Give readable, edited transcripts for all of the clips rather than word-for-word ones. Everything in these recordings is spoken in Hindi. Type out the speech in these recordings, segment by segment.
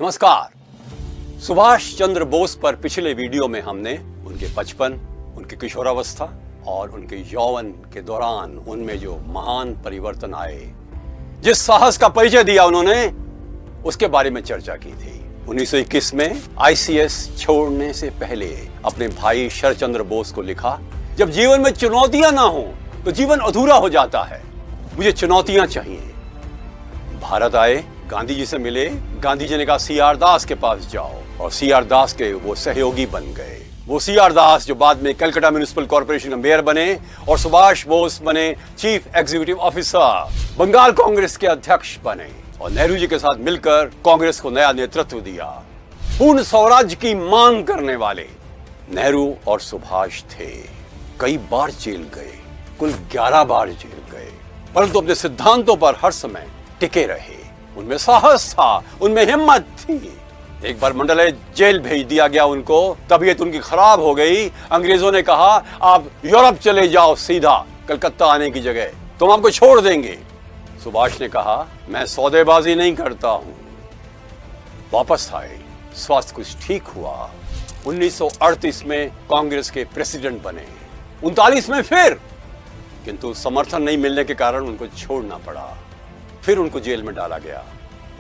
नमस्कार। सुभाष चंद्र बोस पर पिछले वीडियो में हमने उनके बचपन, उनकी किशोरावस्था और उनके यौवन के दौरान उनमें जो महान परिवर्तन आए, जिस साहस का परिचय दिया उन्होंने, उसके बारे में चर्चा की थी। 1921 में आईसीएस छोड़ने से पहले अपने भाई शरचंद्र बोस को लिखा, जब जीवन में चुनौतियां ना हो तो जीवन अधूरा हो जाता है। मुझे चुनौतियां चाहिए। भारत आए, गांधी जी से मिले। गांधी जी ने कहा सीआर दास के पास जाओ, और सीआर दास के वो सहयोगी बन गए। वो सीआर दास जो बाद में कलकत्ता म्युनिसिपल कॉर्पोरेशन का मेयर बने और सुभाष बोस बने chief executive officer, Bengal Congress के अध्यक्ष बने और नेहरू जी के साथ मिलकर कांग्रेस को नया नेतृत्व दिया। पूर्ण स्वराज्य की मांग करने वाले नेहरू और सुभाष थे। कई बार जेल गए, कुल 11 बार जेल गए, परंतु अपने सिद्धांतों पर हर समय टिके रहे। उनमें साहस था, उनमें हिम्मत थी। एक बार मंडले जेल भेज दिया गया उनको, तबीयत उनकी खराब हो गई। अंग्रेजों ने कहा आप यूरोप चले जाओ, सीधा कलकत्ता आने की जगह तुम आपको छोड़ देंगे। सुभाष ने कहा मैं सौदेबाजी नहीं करता हूं। वापस आए, स्वास्थ्य कुछ ठीक हुआ। 1938 में कांग्रेस के प्रेसिडेंट बने, 39 में फिर, किंतु समर्थन नहीं मिलने के कारण उनको छोड़ना पड़ा। फिर उनको जेल में डाला गया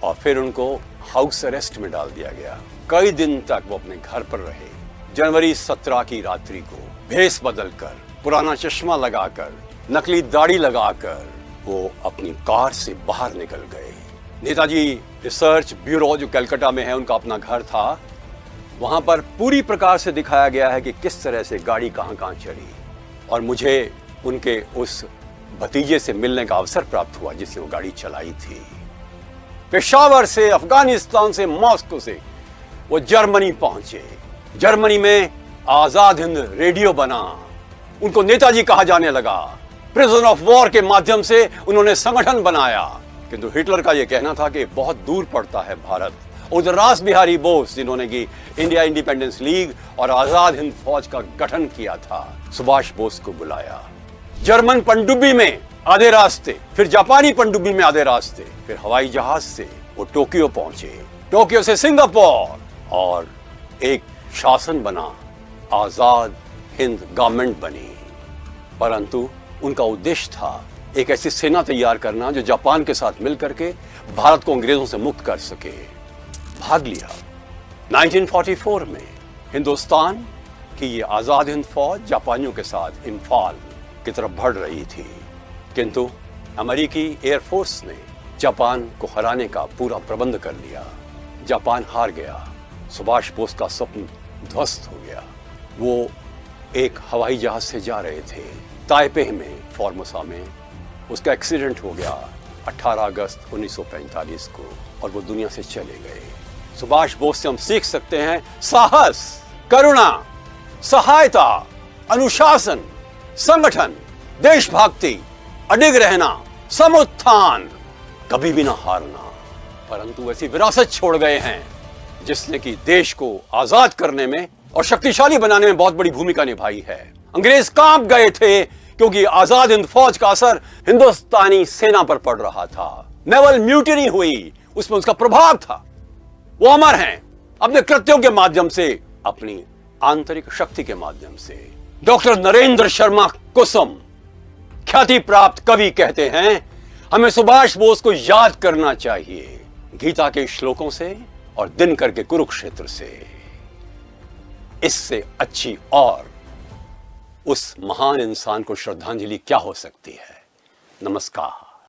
और फिर उनको हाउस अरेस्ट में डाल दिया गया। कई दिन तक वो अपने घर पर रहे। जनवरी 17 की रात्रि को भेष बदलकर, पुराना चश्मा लगाकर, नकली दाढ़ी लगाकर वो अपनी कार से बाहर निकल गए। नेताजी रिसर्च ब्यूरो जो कलकत्ता में है, उनका अपना घर था। वहां पर पूरी प्रकार से दिखाया गया है कि किस तरह से गाड़ी कहां कहां चली, और मुझे उनके उस भतीजे से मिलने का अवसर प्राप्त हुआ जिसने वो गाड़ी चलाई थी। पेशावर से, अफगानिस्तान से, मॉस्को से वो जर्मनी पहुंचे। जर्मनी में आजाद हिंद रेडियो बना, उनको नेताजी कहा जाने लगा। प्रिजन ऑफ वॉर के माध्यम से उन्होंने संगठन बनाया, किंतु हिटलर का यह कहना था कि बहुत दूर पड़ता है भारत। उधर रास बिहारी बोस, जिन्होंने की इंडिया इंडिपेंडेंस लीग और आजाद हिंद फौज का गठन किया था, सुभाष बोस को बुलाया। जर्मन पनडुब्बी में आधे रास्ते, फिर जापानी पनडुब्बी में आधे रास्ते, फिर हवाई जहाज से वो टोक्यो पहुंचे। टोक्यो से सिंगापुर, और एक शासन बना, आजाद हिंद गवर्नमेंट बनी। परंतु उनका उद्देश्य था एक ऐसी सेना तैयार करना जो जापान के साथ मिलकर के भारत को अंग्रेजों से मुक्त कर सके। भाग लिया। 1944 में हिंदुस्तान की ये आजाद हिंद फौज जापानियों के साथ इम्फाल की तरफ बढ़ रही थी, किंतु अमेरिकी एयरफोर्स ने जापान को हराने का पूरा प्रबंध कर लिया। जापान हार गया। सुभाष बोस का स्वप्न ध्वस्त हो गया। वो एक हवाई जहाज से जा रहे थे ताइपे में, फॉर्मोसा में। उसका एक्सीडेंट हो गया 18 अगस्त 1945 को, और वो दुनिया से चले गए। सुभाष बोस से हम सीख सकते हैं साहस, करुणा, सहायता, अनुशासन, संगठन, देशभक्ति, अडिग रहना, समुत्थान, कभी भी ना हारना। परंतु ऐसी विरासत छोड़ गए हैं जिसने कि देश को आजाद करने में और शक्तिशाली बनाने में बहुत बड़ी भूमिका निभाई है। अंग्रेज कांप गए थे क्योंकि आजाद हिंद फौज का असर हिंदुस्तानी सेना पर पड़ रहा था। नेवल म्यूटिनी हुई, उसमें उसका प्रभाव था। वो अमर हैं अपने कृत्यों के माध्यम से, अपनी आंतरिक शक्ति के माध्यम से। डॉक्टर नरेंद्र शर्मा कुसुम, ख्याति प्राप्त कवि, कहते हैं हमें सुभाष बोस को याद करना चाहिए, गीता के श्लोकों से और दिनकर के कुरुक्षेत्र से। इससे अच्छी और उस महान इंसान को श्रद्धांजलि क्या हो सकती है। नमस्कार।